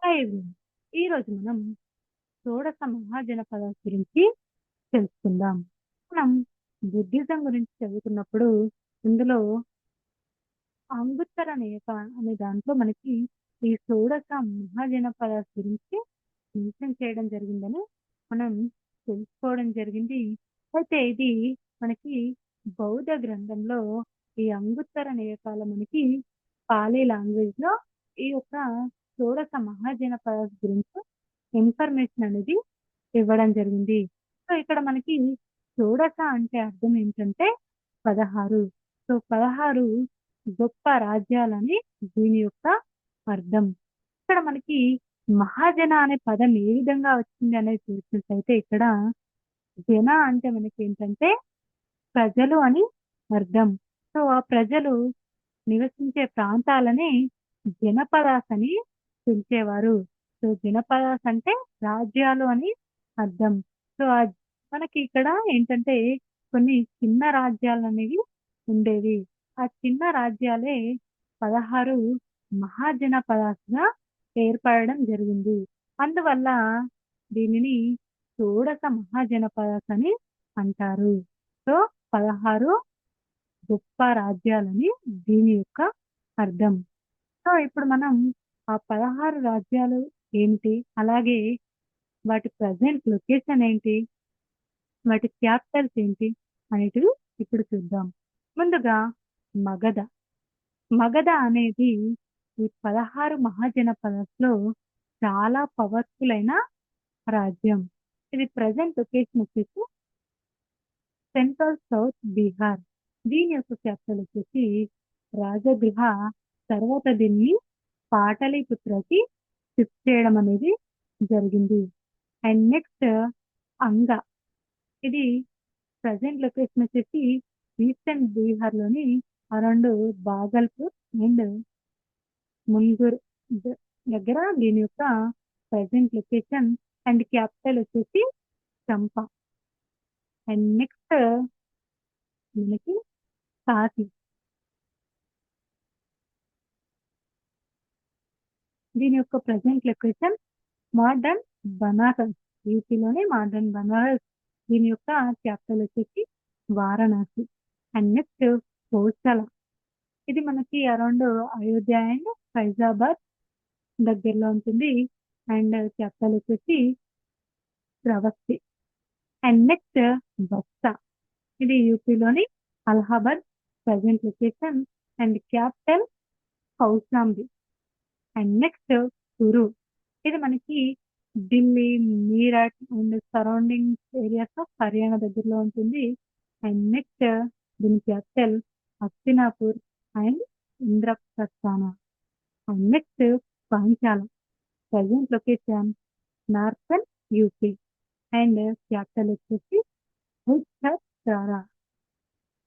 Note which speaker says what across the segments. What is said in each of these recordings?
Speaker 1: Hi everyone. ఈరోజు మనం షోడశ మహాజనపదాల గురించి తెలుసుకుందాం. మనం బుద్ధిజం గురించి చదువుకున్నప్పుడు ఇందులో అంగుత్తర నేక అనే దాంట్లో మనకి ఈ షోడశ మహాజనపదాల గురించి మెన్షన్ చేయడం జరిగిందని మనం తెలుసుకోవడం జరిగింది. అయితే ఇది మనకి బౌద్ధ గ్రంథంలో ఈ అంగుత్తర నేకాల మనకి పాలీ లాంగ్వేజ్ లో ఈ యొక్క షోడశ మహాజనపదాల గురించి ఇన్ఫర్మేషన్ అనేది ఇవ్వడం జరిగింది. సో ఇక్కడ మనకి షోడశ అంటే అర్థం ఏంటంటే 16. సో 16 గొప్ప రాజ్యాలని దీని యొక్క అర్థం. ఇక్కడ మనకి మహాజన అనే పదం ఏ విధంగా వచ్చింది అనేది చూసినట్లయితే ఇక్కడ జన అంటే మనకి ఏంటంటే ప్రజలు అని అర్థం. సో ఆ ప్రజలు నివసించే ప్రాంతాలని జనపదాస్ అని పిలిచేవారు. సో జనపదాస్ అంటే రాజ్యాలు అని అర్థం. సో మనకి ఇక్కడ ఏంటంటే కొన్ని చిన్న రాజ్యాలు అనేవి ఉండేవి. ఆ చిన్న రాజ్యాలే 16 మహాజనపదాస్గా ఏర్పడడం జరిగింది. అందువల్ల దీనిని షోడశ మహాజనపదాస్ అని అంటారు. సో 16 గొప్ప రాజ్యాలని దీని యొక్క అర్థం. సో ఇప్పుడు మనం ఆ 16 రాజ్యాలు ఏంటి, అలాగే వాటి ప్రజెంట్ లొకేషన్ ఏంటి, వాటి క్యాపిటల్స్ ఏంటి అనేటివి ఇప్పుడు చూద్దాం. ముందుగా మగధ. మగధ అనేది ఈ 16 మహాజనపదాల్లో చాలా పవర్ఫుల్ అయిన రాజ్యం. ఇది ప్రజెంట్ లొకేషన్ వచ్చేసి సెంట్రల్ సౌత్ బీహార్. దీని యొక్క క్యాపిటల్ వచ్చేసి రాజగృహ. తర్వాత దీన్ని పాటలీపుత్రకి షిఫ్ట్ చేయడం అనేది జరిగింది. అండ్ నెక్స్ట్ అంగ. ఇది ప్రజెంట్ లొకేషన్ వచ్చేసి ఈస్టర్న్ బీహార్ లోని అరౌండ్ బాగల్పూర్ అండ్ మున్గూర్ దగ్గర దీని యొక్క ప్రజెంట్ లొకేషన్. అండ్ క్యాపిటల్ వచ్చేసి చంపా. అండ్ నెక్స్ట్ మనకి కాశీ. దీని యొక్క ప్రజెంట్ లొకేషన్ మోడర్న్ బనారస్. యూపీలోని మోడర్న్ బనారస్. దీని యొక్క క్యాపిటల్ వచ్చేసి వారణాసి. And next Kosala. ఇది మనకి అరౌండ్ అయోధ్య అండ్ ఫైజాబాద్ దగ్గరలో ఉంటుంది. అండ్ క్యాపిటల్ వచ్చేసి ప్రవస్తి. అండ్ నెక్స్ట్ బస్తా. ఇది యూపీలోని Allahabad present location. And capital Kaushambi. And next Kuru. ఇది మనకి Delhi, Meerut and surrounding areas of Haryana దగ్గరలో ఉంటుంది. అండ్ నెక్స్ట్ దీని క్యాపిటల్ హస్తినాపూర్ అండ్ ఇంద్రప్రస్థాన. And next Panchala. Present location northern UP. And capital వచ్చేసి ఉత్తర.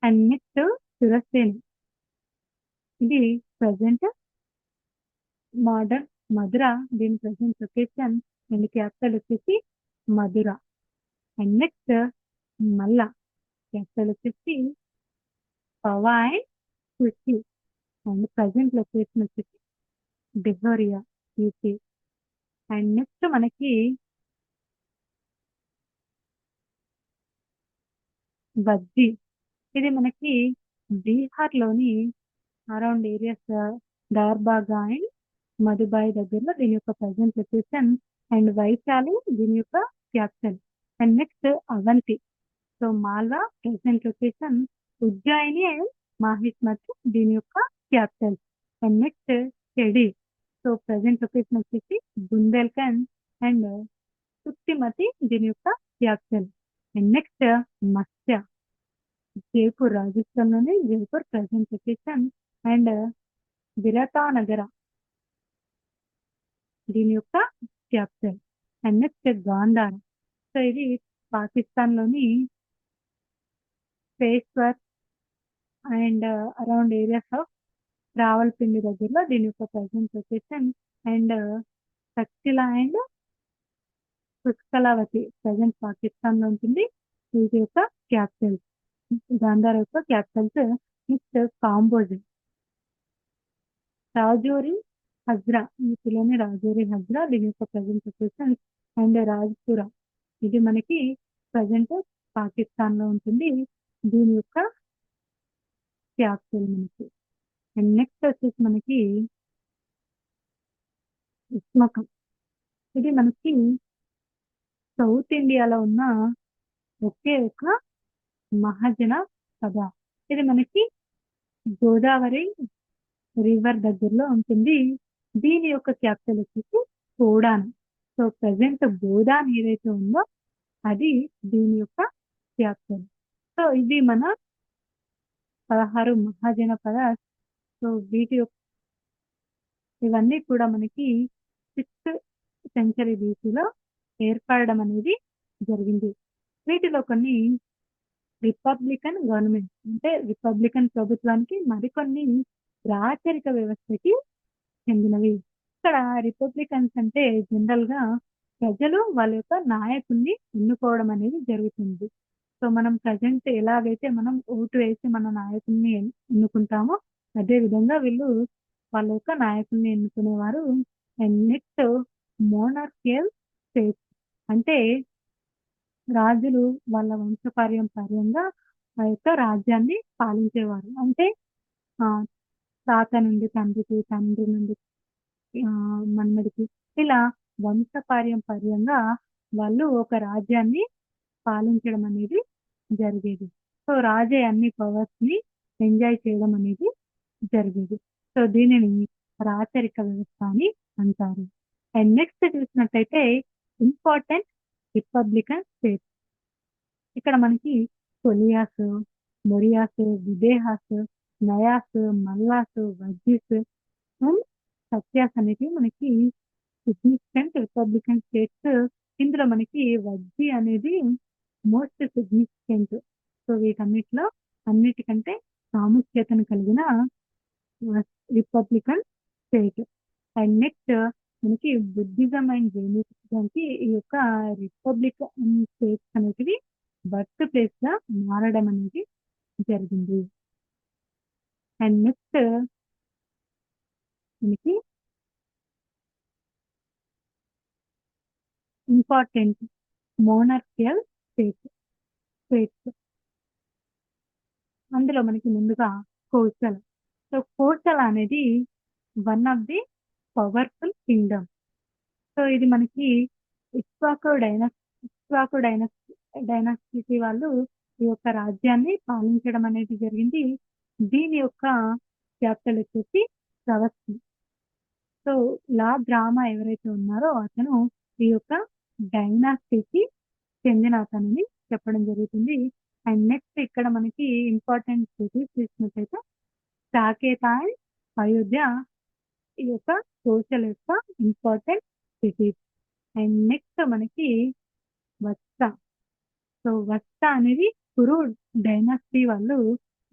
Speaker 1: And next Surasena. ఇది ప్రజెంట్ మోడర్న్ మధుర. దీని ప్రజెంట్ లొకేషన్ అండ్ క్యాపిటల్ వచ్చేసి Mathura. And next Malla. Capital వచ్చేసి పవా అండ్ కుర్తి. అండ్ ప్రజెంట్ లొకేషన్ వచ్చేసి డెహోరియా యూపీ. అండ్ నెక్స్ట్ మనకి వజ్జి. ఇది మనకి బీహార్ లోని around areas Darbhanga and Madhubani దగ్గరలో దీని యొక్క ప్రజెంట్ లొకేషన్. అండ్ వైశాలి దీని యొక్క capital. And next Avanti. So Malwa present location. Ujjaini and Mahishmati దీని యొక్క capital. And next Chedi. So present location వచ్చేసి బుందేల్ఖండ్ అండ్ సుక్తిమతి దీని యొక్క క్యాపిటల్. అండ్ నెక్స్ట్ మత్స్య. జైపూర్ రాజస్థాన్ లోని Jaipur present location. And Viratanagara దీని యొక్క capital. And next Gandhara. So ఇది పాకిస్తాన్ లోని Peshawar and around areas of Rawalpindi దగ్గరలో దీని యొక్క present location. And Takshila and Pushkalavati present Pakistan లో ఉంటుంది. వీటి యొక్క క్యాపిటల్. గాంధార యొక్క క్యాపిటల్స్ నెక్స్ట్ కాంబోజ్. రాజౌరి హజ్రా, వీటిలోని రాజౌరి హజ్రా దీని యొక్క ప్రజెంట్ లొకేషన్, అండ్ రాజ్పురా ఇది మనకి ప్రజెంట్ పాకిస్తాన్ లో ఉంటుంది. దీని యొక్క క్యాపిటల్ మనకి. అండ్ నెక్స్ట్ వచ్చేసి మనకి ఉస్మకం. ఇది మనకి సౌత్ ఇండియాలో ఉన్న ఒకే ఒక మహాజన సభ. ఇది మనకి గోదావరి రివర్ దగ్గరలో ఉంటుంది. దీని యొక్క క్యాపిటల్ వచ్చేసి సోడాన్. సో ప్రజెంట్ గోదాన్ ఏదైతే ఉందో అది దీని యొక్క క్యాపిటల్. సో ఇది మన 16 మహాజనపద. సో వీటి యొక్క ఇవన్నీ కూడా మనకి 6th సెంచరీ BCలో ఏర్పడడం అనేది జరిగింది. వీటిలో కొన్ని రిపబ్లికన్ గవర్నమెంట్ అంటే రిపబ్లికన్ ప్రభుత్వానికి, మరికొన్ని రాచరిక వ్యవస్థకి చెందినవి. ఇక్కడ రిపబ్లికన్స్ అంటే జనరల్ గా ప్రజలు వాళ్ళ యొక్క నాయకుల్ని ఎన్నుకోవడం అనేది జరుగుతుంది. సో మనం ప్రజెంట్ ఎలాగైతే మనం ఓటు వేసి మన నాయకుల్ని ఎన్నుకుంటామో అదే విధంగా వీళ్ళు వాళ్ళ యొక్క నాయకుల్ని ఎన్నుకునేవారు. అండ్ నెక్స్ట్ మోనార్కియల్ స్టేట్ అంటే రాజులు వాళ్ళ వంశపారంపర్యంగా ఆ యొక్క రాజ్యాన్ని పాలించేవారు. అంటే ఆ తాత నుండి తండ్రికి, తండ్రి నుండి మన్మడికి, ఇలా వంశపారంపర్యంగా వాళ్ళు ఒక రాజ్యాన్ని పాలించడం అనేది జరిగేది. సో రాజే అన్ని పవర్స్ ని ఎంజాయ్ చేయడం అనేది జరిగేది. సో దీనిని రాచరిక వ్యవస్థ అని అంటారు. అండ్ నెక్స్ట్ చూసినట్టయితే ఇంపార్టెంట్ రిపబ్లికన్ స్టేట్స్. ఇక్కడ మనకి కొలియాస్, మొరియాస్, విదేహాస్, నయాస్, మల్లాస్, వజ్జీస్, సత్యాస్ అనేవి మనకి సిగ్నిఫికెంట్ రిపబ్లికన్ స్టేట్స్. ఇందులో మనకి వజ్జీ అనేది మోస్ట్ సిగ్నిఫికెంట్. సో వీటన్నిటిలో అన్నిటికంటే ప్రాముఖ్యతను కలిగిన రిపబ్లికన్ స్టేట్. అండ్ నెక్స్ట్ మనకి బుద్ధిజం అండ్ జైనిజంకి ఈ యొక్క రిపబ్లికన్ స్టేట్స్ అనేటివి బర్త్ ప్లేస్ గా మారడం అనేది జరిగింది. అండ్ నెక్స్ట్ మనకి ఇంపార్టెంట్ మోనార్కియల్ స్టేట్స్. అందులో మనకి ముందుగా కోసల. సో కోసల అనేది one of the powerful Kingdom. So ఇది మనకి ఇక్ష్వాకు డైనాసిటీ వాళ్ళు ఈ యొక్క రాజ్యాన్ని పాలించడం అనేది జరిగింది. దీని యొక్క క్యాపిటల్ వచ్చేసి ప్రవస్తి. సో లా గ్రామా ఎవరైతే ఉన్నారో అతను ఈ యొక్క డైనాసిటీకి చెందిన అతనిని చెప్పడం జరుగుతుంది. అండ్ నెక్స్ట్ ఇక్కడ మనకి ఇంపార్టెంట్ సిటీస్ చూసినట్టయితే సాకేత అండ్ అయోధ్య ఈ యొక్క సోషల్ యొక్క ఇంపార్టెంట్ సిటీస్. అండ్ నెక్స్ట్ మనకి వత్స. సో వత్స అనేది కురు డైనాసిటీ వాళ్ళు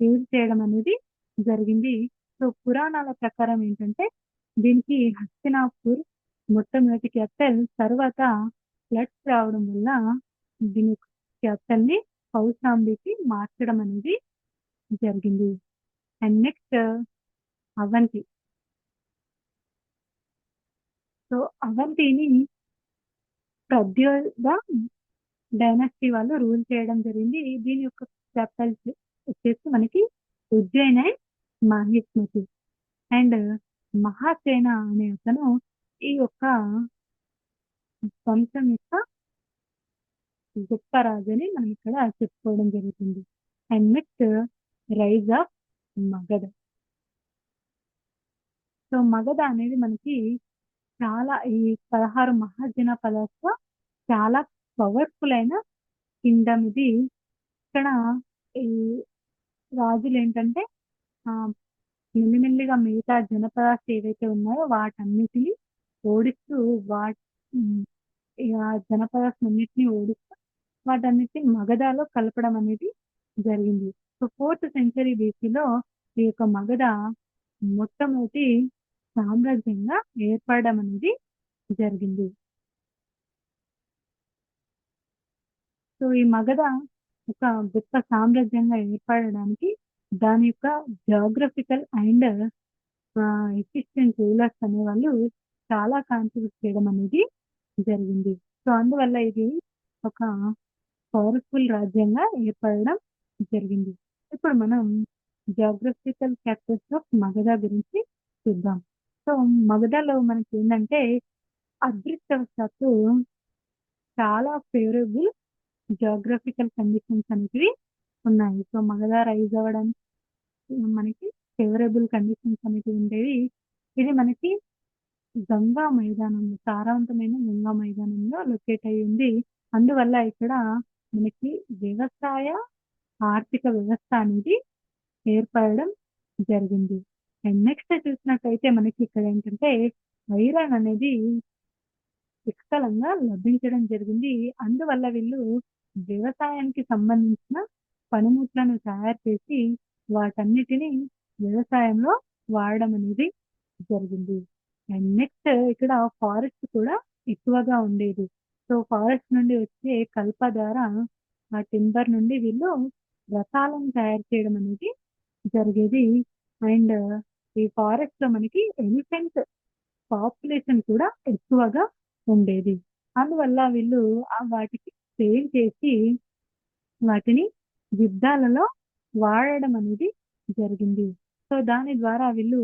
Speaker 1: రూల్ చేయడం అనేది జరిగింది. సో పురాణాల ప్రకారం ఏంటంటే దీనికి హస్తినాపూర్ మొట్టమొదటి క్యాపిటల్, తర్వాత ఫ్లడ్స్ రావడం వల్ల దీని క్యాపిటల్ ని కౌశాంబికి మార్చడం అనేది జరిగింది. And next Avanti. సో అవంతిని ప్రద్యోగ డైనాసిటీ వాళ్ళు రూల్ చేయడం జరిగింది. దీని యొక్క క్యాపిటల్ వచ్చేసి మనకి ఉజ్జయిన్ అండ్ మహిష్మతి. అండ్ మహాసేన అనే అతను ఈ యొక్క వంశం యొక్క గొప్ప రాజు అని మనం ఇక్కడ చెప్పుకోవడం జరుగుతుంది. And next rise of Magadha. So Magadha అనేది మనకి చాలా ఈ 16 మహాజనపదాల్లో చాలా పవర్ఫుల్ అయిన కింగ్డమ్ ఇది. ఇక్కడ ఈ రాజులు ఏంటంటే మెల్లిమెల్లిగా మిగతా జనపదాలు ఏవైతే ఉన్నాయో వాటన్నిటిని ఓడిస్తూ జనపదాలన్నిటిని ఓడిస్తూ వాటన్నిటిని మగధలో కలపడం అనేది జరిగింది. సో 4th సెంచరీ BCలో ఈ యొక్క మగధ మొట్టమొదటి సామ్రాజ్యంగా ఏర్పడడం అనేది జరిగింది. సో ఈ మగధ ఒక గొప్ప సామ్రాజ్యంగా ఏర్పడడానికి దాని యొక్క జాగ్రఫికల్ అండ్ ఎఫిషియెంట్ రూలర్స్ అనేవాళ్ళు చాలా కాంట్రిబ్యూట్ చేయడం అనేది జరిగింది. సో అందువల్ల ఇది ఒక పవర్ఫుల్ రాజ్యంగా ఏర్పడడం జరిగింది. ఇప్పుడు మనం జియోగ్రఫికల్ ఫ్యాక్టర్స్ ఆఫ్ మగధ గురించి చూద్దాం. సో మగధలో మనకి ఏంటంటే అదృష్టవశాత్తు చాలా ఫేవరబుల్ జియోగ్రఫికల్ కండిషన్స్ అనేవి ఉన్నాయి. సో మగధ రైజ్ అవ్వడానికి మనకి ఫేవరబుల్ కండిషన్స్ అనేవి ఉండేవి. ఇది మనకి గంగా మైదానంలో, సారవంతమైన గంగా మైదానంలో లొకేట్ అయి ఉంది. అందువల్ల ఇక్కడ మనకి వ్యవసాయ ఆర్థిక వ్యవస్థ అనేది ఏర్పడడం జరిగింది. అండ్ నెక్స్ట్ చూసినట్టయితే మనకి ఇక్కడ ఏంటంటే ఐరన్ అనేది పుష్కలంగా లభించడం జరిగింది. అందువల్ల వీళ్ళు వ్యవసాయానికి సంబంధించిన పనిముట్లను తయారు చేసి వాటన్నిటిని వ్యవసాయంలో వాడడం అనేది జరిగింది. అండ్ నెక్స్ట్ ఇక్కడ ఫారెస్ట్ కూడా ఎక్కువగా ఉండేది. సో ఫారెస్ట్ నుండి వచ్చే కలప ద్వారా ఆ టింబర్ నుండి వీళ్ళు రథాలను తయారు చేయడం అనేది జరిగేది. అండ్ ఈ ఫారెస్ట్ లో మనకి ఎలిఫెంట్ పాపులేషన్ కూడా ఎక్కువగా ఉండేది. అందువల్ల వీళ్ళు వాటికి సేల్ చేసి వాటిని యుద్ధాలలో వాడడం అనేది జరిగింది. సో దాని ద్వారా వీళ్ళు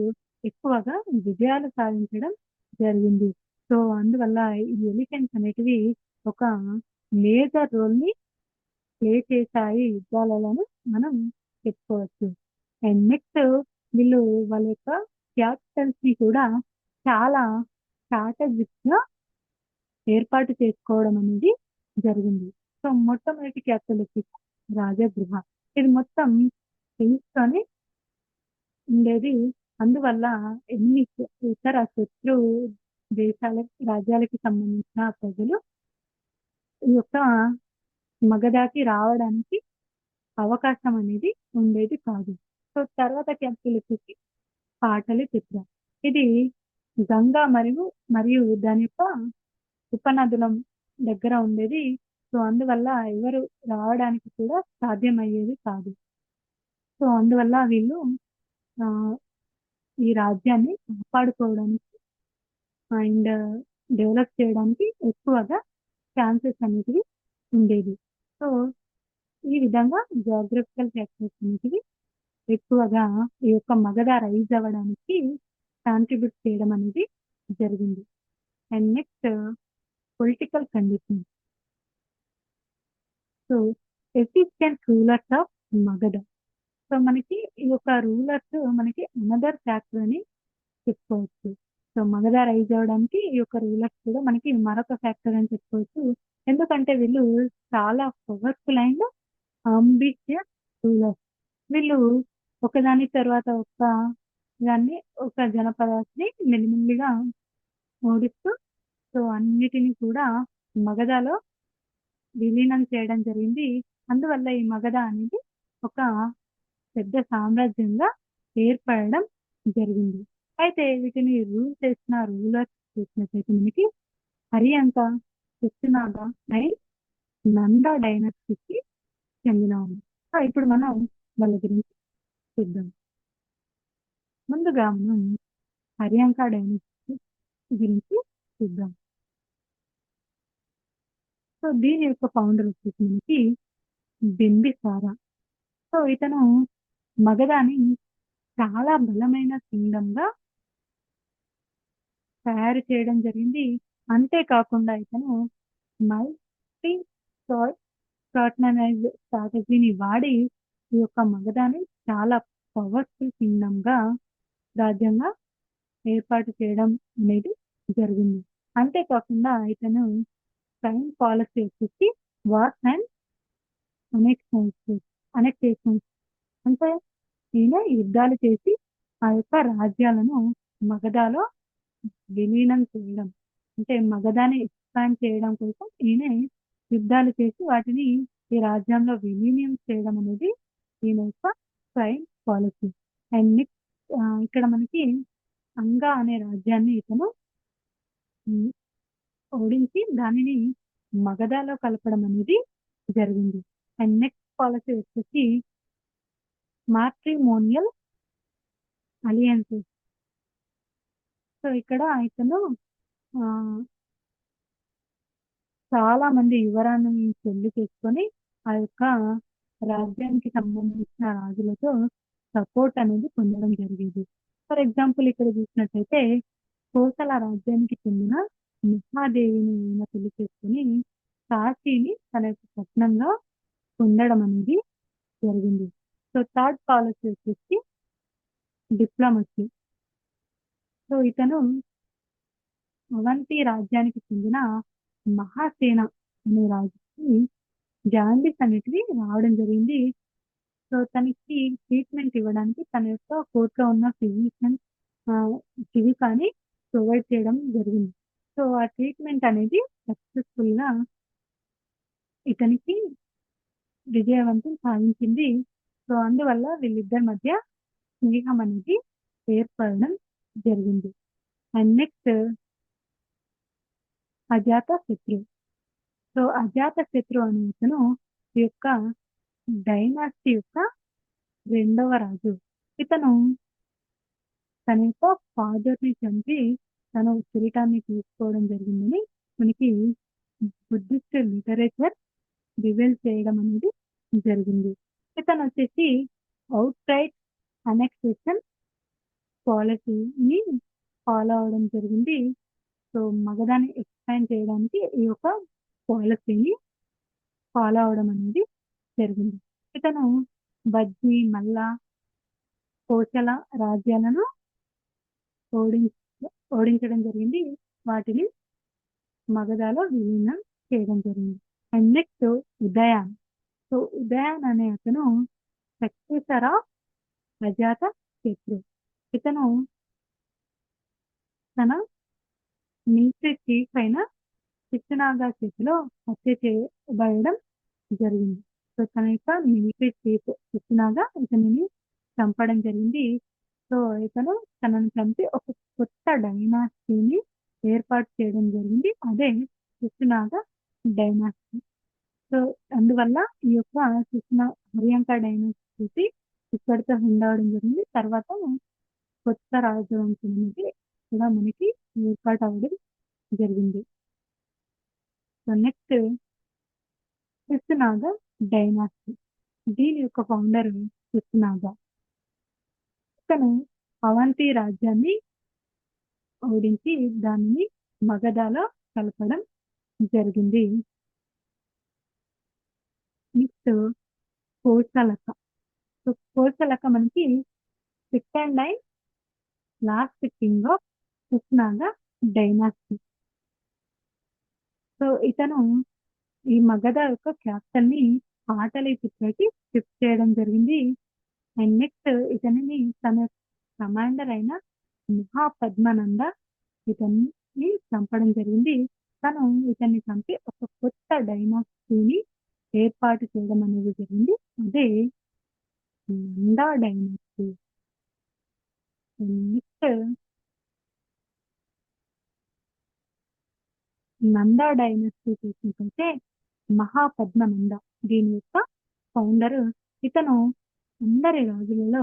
Speaker 1: ఎక్కువగా విజయాలు సాధించడం జరిగింది. సో అందువల్ల ఈ ఎలిఫెంట్స్ అనేటివి ఒక మేజర్ రోల్ ని ప్లే చేశాయి యుద్ధాలలోని మనం చెప్పుకోవచ్చు. అండ్ నెక్స్ట్ వీళ్ళు వాళ్ళ యొక్క క్యాపిటల్స్ ని కూడా చాలా స్ట్రాటజిక్ గా ఏర్పాటు చేసుకోవడం అనేది జరిగింది. సో మొట్టమొదటి క్యాపిటల్ వచ్చేసి రాజగృహ. ఇది మొత్తం తోనే ఉండేది. అందువల్ల ఎన్ని ఇతర శత్రు దేశాల రాజ్యాలకి సంబంధించిన ప్రజలు ఈ యొక్క మగధకి రావడానికి అవకాశం అనేది ఉండేది కాదు. సో తర్వాత క్యాపిటల్ వచ్చేసి పాటలిపుత్ర. ఇది గంగా మరియు దాని యొక్క ఉపనదుల దగ్గర ఉండేది. సో అందువల్ల ఎవరు రావడానికి కూడా సాధ్యమయ్యేది కాదు. సో అందువల్ల వీళ్ళు ఆ, ఈ రాజ్యాన్ని కాపాడుకోవడానికి అండ్ డెవలప్ చేయడానికి ఎక్కువగా ఛాన్సెస్ అనేటివి ఉండేది. సో ఈ విధంగా జియోగ్రఫికల్ ఫ్యాక్టర్స్ అనేటివి ఎక్కువగా ఈ యొక్క మగధ రైజ్ అవ్వడానికి కాంట్రిబ్యూట్ చేయడం అనేది జరిగింది. And next political condition. So efficient rulers of Magadha. So మనకి ఈ యొక్క రూలర్స్ మనకి అనదర్ ఫ్యాక్టర్ అని చెప్పుకోవచ్చు. సో మగధ రైజ్ అవ్వడానికి ఈ యొక్క రూలర్స్ కూడా మనకి మరొక ఫ్యాక్టర్ అని చెప్పుకోవచ్చు. ఎందుకంటే వీళ్ళు చాలా పవర్ఫుల్ అండ్ అంబిషియస్ రూలర్స్. వీళ్ళు ఒకదాని తర్వాత దాన్ని ఒక జనపదాన్ని మెల్లిమెల్లిగా ఓడిస్తూ సో అన్నిటిని కూడా మగధలో విలీనం చేయడం జరిగింది. అందువల్ల ఈ మగధ అనేది ఒక పెద్ద సామ్రాజ్యంగా ఏర్పడడం జరిగింది. అయితే వీటిని రూల్ చేసిన రూలర్స్ చూసినట్లయితే మనకి హరియంక, శక్తినాథ అండ్ నంద డైనస్టీకి చెందినవారు. సో ఇప్పుడు మనం వాళ్ళ గురించి చూద్దాం. ముందుగా మనం హరియంక డైనస్టీ గురించి చూద్దాం. సో దీని యొక్క ఫౌండర్ వచ్చేసి మనకి బింబిసార. సో ఇతను మగధాని చాలా బలమైన కింగ్డమ్ గా తయారు చేయడం జరిగింది. అంతేకాకుండా ఇతను మల్టీ స్ట్రాటజీని వాడి ఈ యొక్క మగధాని చాలా పవర్ఫుల్ కింగ్డమ్ గా రాజ్యంగా ఏర్పాటు చేయడం అనేది జరిగింది. అంతేకాకుండా ఇతను ప్రైమ్ పాలసీ వచ్చేసి వార్స్ అండ్ అనెక్టేషన్స్. అంటే ఈయన యుద్ధాలు చేసి ఆ యొక్క రాజ్యాలను మగధలో విలీనం చేయడం, అంటే మగధాని ఎక్స్పాండ్ చేయడం కోసం ఈయన యుద్ధాలు చేసి వాటిని ఈ రాజ్యంలో విలీనం చేయడం అనేది ఈయన యొక్క ప్రైమ్ పాలసీ. అండ్ ఇక్కడ మనకి అంగా అనే రాజ్యాన్ని ఇతను ఓడించి దానిని మగధలో కలపడం అనేది జరిగింది. అండ్ నెక్స్ట్ పాలసీ వచ్చేసి మ్యాట్రిమోనియల్ అలియన్సెస్. సో ఇక్కడ ఇతను ఆ, చాలా మంది యువరాణిని పెళ్లి చేసుకొని ఆ యొక్క రాజ్యానికి సంబంధించిన రాజులతో సపోర్ట్ అనేది పొందడం జరిగేది. ఫర్ ఎగ్జాంపుల్ ఇక్కడ చూసినట్టయితే కోసల రాజ్యానికి చెందిన మహాదేవిని ఈయన పెళ్లి చేసుకుని కాశీని తన యొక్క పట్టణంగా పొందడం అనేది జరిగింది. సో థర్డ్ పాలసీ వచ్చేసి డిప్లొమసీ. సో ఇతను అవంతి రాజ్యానికి చెందిన మహాసేన అనే రాజుకి జాండీస్ అనేటివి రావడం జరిగింది. సో తనకి ట్రీట్మెంట్ ఇవ్వడానికి తన యొక్క కోర్టులో ఉన్న ఫిజిషియన్ కానీ ప్రొవైడ్ చేయడం జరిగింది. సో ఆ ట్రీట్మెంట్ అనేది సక్సెస్ఫుల్ గా ఇతనికి విజయవంతం సాధించింది. సో అందువల్ల వీళ్ళిద్దరి మధ్య స్నేహం అనేది ఏర్పడడం జరిగింది. అండ్ నెక్స్ట్ అజాత శత్రు. సో అజాత శత్రు అనే ఇతను ఈ యొక్క డైనాసిటీ యొక్క రెండవ రాజు. ఇతను తన యొక్క ఫాదర్ ని చంపి తన కిరీటాన్ని తీసుకోవడం జరిగిందని మనకి బుద్ధిస్ట్ లిటరేచర్ రివీల్ చేయడం అనేది జరిగింది. ఇతను వచ్చేసి అవుట్ రైట్ అనెక్సేషన్ పాలసీని ఫాలో అవడం జరిగింది. సో మగధాన్ని ఎక్స్పాండ్ చేయడానికి ఈ యొక్క పాలసీని ఫాలో అవడం అనేది జరిగింది. ఇతను బజ్జి మల్ల కోశల రాజ్యాలను ఓడించడం జరిగింది. వాటిని మగధలో విలీనం చేయడం జరిగింది. And next Udayan. So Udayan అనే అతను సక్సెసర్ ఆఫ్ అజాత శత్రు. ఇతను తన మిలిటరీ చీఫ్ అయిన శిశునాగా చేతిలో హత్య చేయబడడం జరిగింది. సో తన యొక్క మిలిటరీ చీఫ్ శిశునాగా ఇతనిని చంపడం జరిగింది. సో ఇతను తనను చంపి ఒక కొత్త డైనాసిటీని ఏర్పాటు చేయడం జరిగింది. అదే శిశునాగా డైనాసిటీ. సో అందువల్ల ఈ యొక్క హరియాంక డైనాసిటీ ఇక్కడితో ఎండ్ అవడం జరిగింది. తర్వాత కొత్త రాజవంశం అనేది కూడా మనకి ఏర్పాటు అవ్వడం జరిగింది. So next Shishunaga dynasty. దీని యొక్క ఫౌండర్ శిశునాగా. ఇతను అవంతి రాజ్యాన్ని ఓడించి దానిని మగధలో కలపడం జరిగింది. నెక్స్ట్ కోసలక. సో కోసలక మనకి second and last king of Shishunaga dynasty. So ఇతను ఈ మగధ యొక్క క్యాపిటల్ ని పాటలీపుత్రకి షిఫ్ట్ చేయడం జరిగింది. అండ్ నెక్స్ట్ ఇతనిని తన కమాండర్ అయిన మహాపద్మనంద ఇతన్ని చంపడం జరిగింది. తను ఇతన్ని చంపి ఒక కొత్త డైనాసిటీని ఏర్పాటు చేయడం అనేది జరిగింది. అదే Nanda dynasty. Next Nanda dynasty చూసినట్లయితే మహాపద్మనంద దీని యొక్క ఫౌండర్. ఇతను అందరి రాజులలో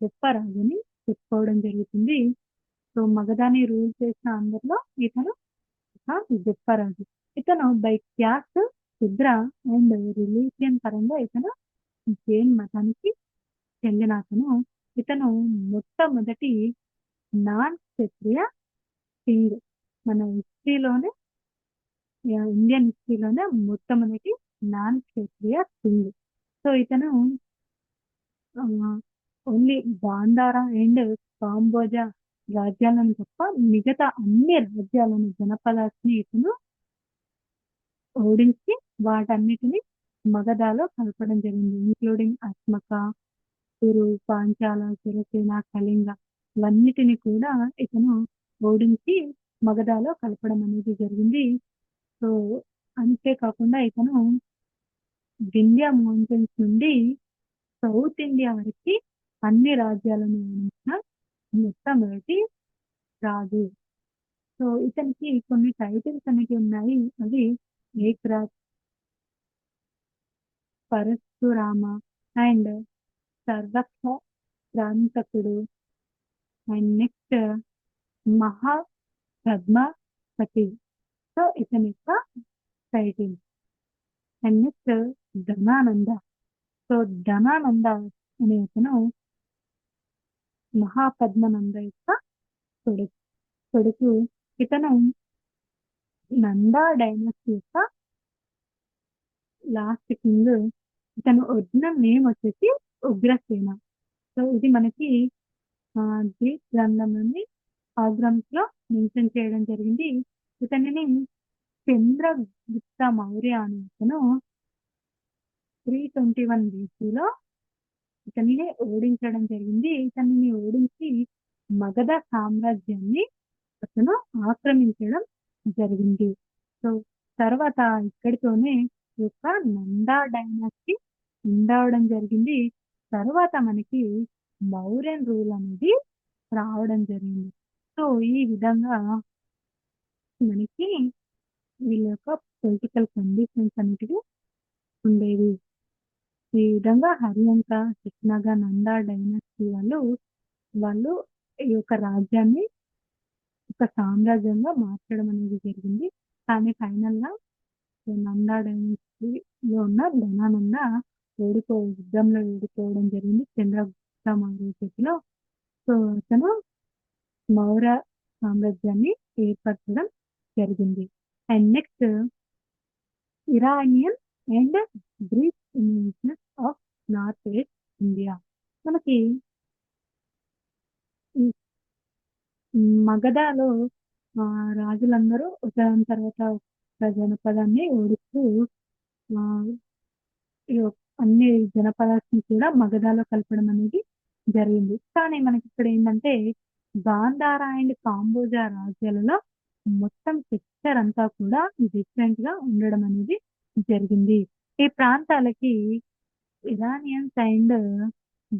Speaker 1: గొప్ప రాజుని చెప్పుకోవడం జరుగుతుంది. సో మగధాని రూల్ చేసిన అందరిలో ఇతను ఒక గొప్ప రాజు. ఇతను by caste Shudra and religion పరంగా ఇతను జైన్ మతానికి చెందిన అతను. ఇతను మొట్టమొదటి నాన్ క్షత్రియ కింగ్. మన హిస్టరీలోనే ఇండియన్ హిస్టరీలోనే మొట్టమొదటి నాన్ క్షత్రియ కింగ్. సో ఇతను ఓన్లీ గాంధార అండ్ కాంబోజా రాజ్యాలను తప్ప మిగతా అన్ని రాజ్యాలను జనపదాన్ని ఇతను ఓడించి వాటన్నిటిని మగధలో కలపడం జరిగింది. ఇంక్లూడింగ్ అస్మక, కురు, పాంచాల, సురసేన, కళింగ ఇవన్నిటిని కూడా ఇతను ఓడించి మగధలో కలపడం అనేది జరిగింది. సో అంతేకాకుండా ఇతను వింధ్య మౌంటైన్స్ నుండి సౌత్ ఇండియా వరకు అన్ని రాజ్యాలను ఓడించిన మొట్టమొదటి రాజు. సో ఇతనికి కొన్ని టైటిల్స్ అనేవి ఉన్నాయి. అవి ఏక్రాజ్, పరశురామ అండ్ సర్వక్ష ప్రాంతకుడు. And next Mahapadmapati. సో ఇతని యొక్క title. And next Dhanananda. So Dhanananda అనే అతను మహాపద్మనంద యొక్క కొడుకు కొడుకు ఇతను నందా డైనస్టీ యొక్క లాస్ట్ కింగ్. ఇతను ఒరిజినల్ నేమ్ వచ్చేసి ఉగ్రసేన. సో ఇది మనకి గ్రీక్ గ్రంథంలోని ఆగ్రమ్స్ లో మెన్షన్ చేయడం జరిగింది. ఇతనిని చంద్రగుప్త మౌర్య అనే అతను 321 BC-లో ఇతనిని ఓడించడం జరిగింది. ఇతనిని ఓడించి మగధ సామ్రాజ్యాన్ని అతను ఆక్రమించడం జరిగింది. సో తర్వాత ఇక్కడితోనే ఈ యొక్క నందా డైనాసిటీ ఎండ్ అవడం జరిగింది. తర్వాత మనకి మౌర్యన్ రూల్ అనేది రావడం జరిగింది. సో ఈ విధంగా మనకి వీళ్ళ యొక్క పొలిటికల్ కండిషన్స్ అనేటివి ఉండేవి. ఈ విధంగా హరియంక, శిష్నగ, నందా డైనాసిటీ వాళ్ళు ఈ యొక్క రాజ్యాన్ని ఒక సామ్రాజ్యంగా మార్చడం అనేది జరిగింది. కానీ ఫైనల్ గా నందా డైనాసిటీలో ఉన్న ధనానంద యుద్ధంలో ఓడిపోవడం జరిగింది చంద్రగుప్త మౌర్య చేతిలో. సో అతను మౌర్య సామ్రాజ్యాన్ని ఏర్పరచడం జరిగింది. And next Iranian and Greek invention of north east India. మనకి మగధలో రాజులందరూ ఒకదాని తర్వాత ఒక జనపదాన్ని ఓడిస్తూ అన్ని జనపదాన్ని కూడా మగధలో కలపడం అనేది జరిగింది. కానీ మనకి ఇక్కడ ఏంటంటే గాంధార అండ్ కాంబోజా రాజ్యాలలో మొత్తం టెక్స్చర్ అంతా కూడా డిఫరెంట్ గా ఉండడం అనేది జరిగింది. ఈ ప్రాంతాలకి ఇరానియన్స్ అండ్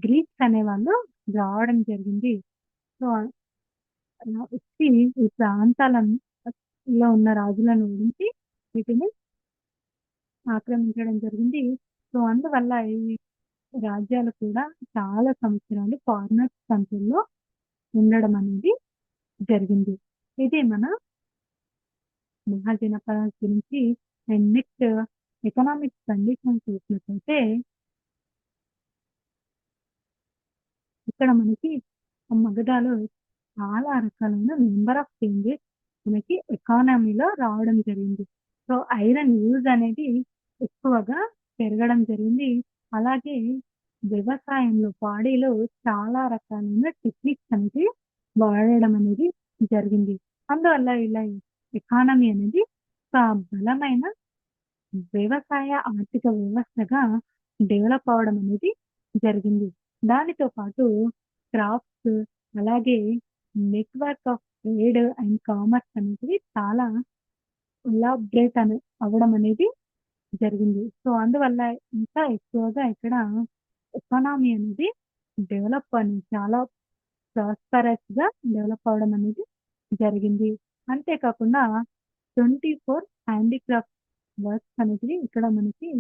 Speaker 1: గ్రీక్స్ అనే వాళ్ళు రావడం జరిగింది. సో వచ్చి ఈ ప్రాంతాలలో ఉన్న రాజులను ఓడించి వీటిని ఆక్రమించడం జరిగింది. సో అందువల్ల ఈ రాజ్యాలు కూడా చాలా సంవత్సరాలు ఫారినర్స్ కంట్రీలో ఉండడం అనేది జరిగింది. ఇది మన మహాజనపదాల గురించి. అండ్ నెక్స్ట్ ఎకనామిక్ కండిషన్ చూసినట్లయితే ఇక్కడ మనకి మగధలో చాలా రకాలైన నెంబర్ ఆఫ్ చేంజెస్ మనకి ఎకానమీలో రావడం జరిగింది. సో ఐరన్ యూజ్ అనేది ఎక్కువగా పెరగడం జరిగింది. అలాగే వ్యవసాయంలో పాడిలో చాలా రకాలైన టెక్నిక్స్ అనేది వాడడం అనేది జరిగింది. అందువల్ల ఇలా ఎకానమీ అనేది ఒక బలమైన వ్యవసాయ ఆర్థిక వ్యవస్థగా డెవలప్ అవడం అనేది జరిగింది. దానితో పాటు క్రాఫ్ట్స్ అలాగే network of trade and commerce అనేది చాలా ఎలాబరేట్ అవ్వడం అనేది జరిగింది. సో అందువల్ల ఇంకా ఎక్కువగా ఇక్కడ ఎకానమీ అనేది డెవలప్ అని చాలా ప్రాస్పరస్ గా డెవలప్ అవడం అనేది జరిగింది. అంతేకాకుండా 24 హ్యాండీక్రాఫ్ట్ వర్క్స్ అనేది ఇక్కడ మనకి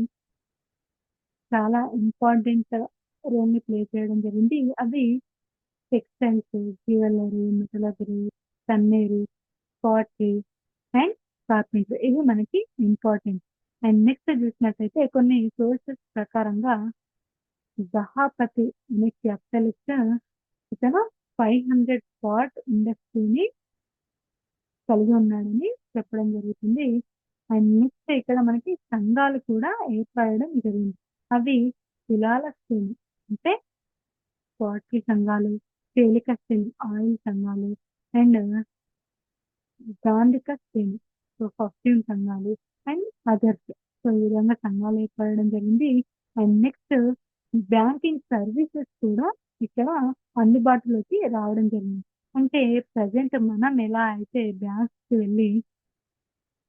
Speaker 1: చాలా ఇంపార్టెంట్ రోల్ ని ప్లే చేయడం జరిగింది. అవి టెక్స్టైల్స్, జ్యువెలరీ, మెటలర్జీ, కన్నేరు, పాటరీ అండ్ కార్పెంటరీ ఇవి మనకి ఇంపార్టెంట్. అండ్ నెక్స్ట్ చూసినట్లయితే కొన్ని సోర్సెస్ ప్రకారంగా గహాపతి అనే క్యాపిటలిస్ట్ ఇతను 500 పాట్ ఇండస్ట్రీని కలిగి ఉన్నాడని చెప్పడం జరుగుతుంది. అండ్ నెక్స్ట్ ఇక్కడ మనకి సంఘాలు కూడా ఏర్పడడం జరిగింది. అవి కులాల శ్రేణి అంటే పాటరీ సంఘాలు, తేలిక శ్రేణి ఆయిల్ సంఘాలు అండ్ గాంధిక శ్రేణి సో పర్ఫ్యూమ్ సంఘాలు అండ్ అదర్స్. సో ఈ విధంగా సంఘాలు ఏర్పడడం జరిగింది. అండ్ నెక్స్ట్ బ్యాంకింగ్ సర్వీసెస్ కూడా ఇక్కడ అందుబాటులోకి రావడం జరిగింది. అంటే ప్రజెంట్ మనం ఎలా అయితే బ్యాంక్స్ కి వెళ్ళి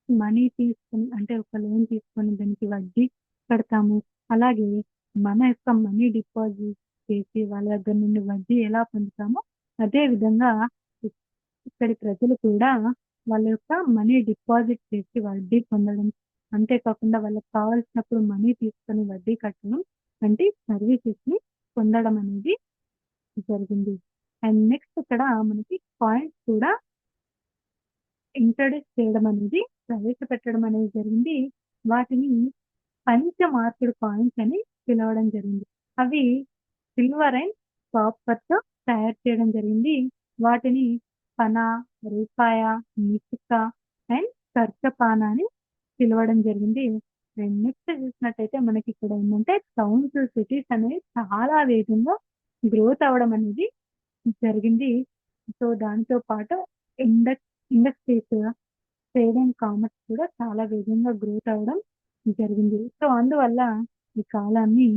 Speaker 1: మనీ తీసుకుని అంటే ఒక లోన్ తీసుకొని దానికి వడ్డీ కడతాము, అలాగే మన యొక్క మనీ డిపాజిట్ చేసి వాళ్ళ దగ్గర నుండి వడ్డీ ఎలా పొందుతామో అదే విధంగా ఇక్కడి ప్రజలు కూడా వాళ్ళ యొక్క మనీ డిపాజిట్ చేసి వడ్డీ పొందడం, అంతేకాకుండా వాళ్ళకి కావాల్సినప్పుడు మనీ తీసుకొని వడ్డీ కట్టడం వంటి సర్వీసెస్ ని పొందడం అనేది జరిగింది. అండ్ నెక్స్ట్ ఇక్కడ మనకి పాయింట్స్ కూడా ఇంట్రొడ్యూస్ చేయడం అనేది, ప్రవేశపెట్టడం అనేది జరిగింది. వాటిని పంచమార్కుడు కాయిన్స్ అని పిలవడం జరిగింది. అవి సిల్వర్ అండ్ కాపర్‌తో తయారు చేయడం జరిగింది. వాటిని పనా, రూపాయ, మిసిక అండ్ ఖర్చపాన అని పిలవడం జరిగింది. అండ్ నెక్స్ట్ చూసినట్టయితే మనకిక్కడ ఏంటంటే టౌన్స్, సిటీస్ అనేవి చాలా వేగంగా గ్రోత్ అవ్వడం అనేది జరిగింది. సో, దాంతో పాటు ఇండస్ట్రీస్, ట్రేడ్ అండ్ కామర్స్ కూడా చాలా వేగంగా గ్రోత్ అవ్వడం జరిగింది. సో, అందువల్ల ఈ కాలాన్ని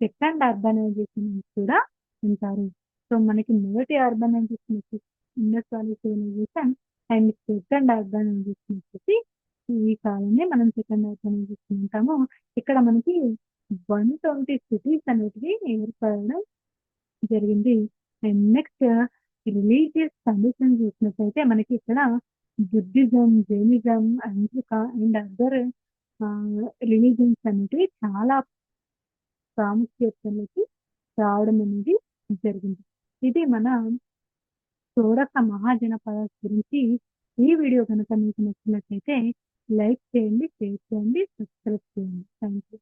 Speaker 1: సెకండ్ అర్బనైజేషన్ అని కూడా అంటారు. సో, మనకి మొదటి అర్బనైజేషన్ వచ్చేసి Indus valley civilisation and second urbanisation వచ్చేసి ఈ కాలాన్ని మనం సెకండ్ అర్బనైజేషన్ అంటాము. ఇక్కడ మనకి 120 సిటీస్ అనేటివి ఏర్పడడం జరిగింది. అండ్ నెక్స్ట్ రిలీజియస్ కండిషన్ చూసినట్టయితే మనకి ఇక్కడ బుద్ధిజం, జైనిజం, అంగిక అండ్ అదర్ రిలీజియన్స్ అనేటివి చాలా ప్రాముఖ్యతలోకి రావడం అనేది జరిగింది. ఇది మన షోడశ మహాజనపదాల గురించి. ఈ వీడియో కనుక మీకు నచ్చినట్లయితే లైక్ చేయండి, షేర్ చేయండి, సబ్స్క్రైబ్ చేయండి. Thank you.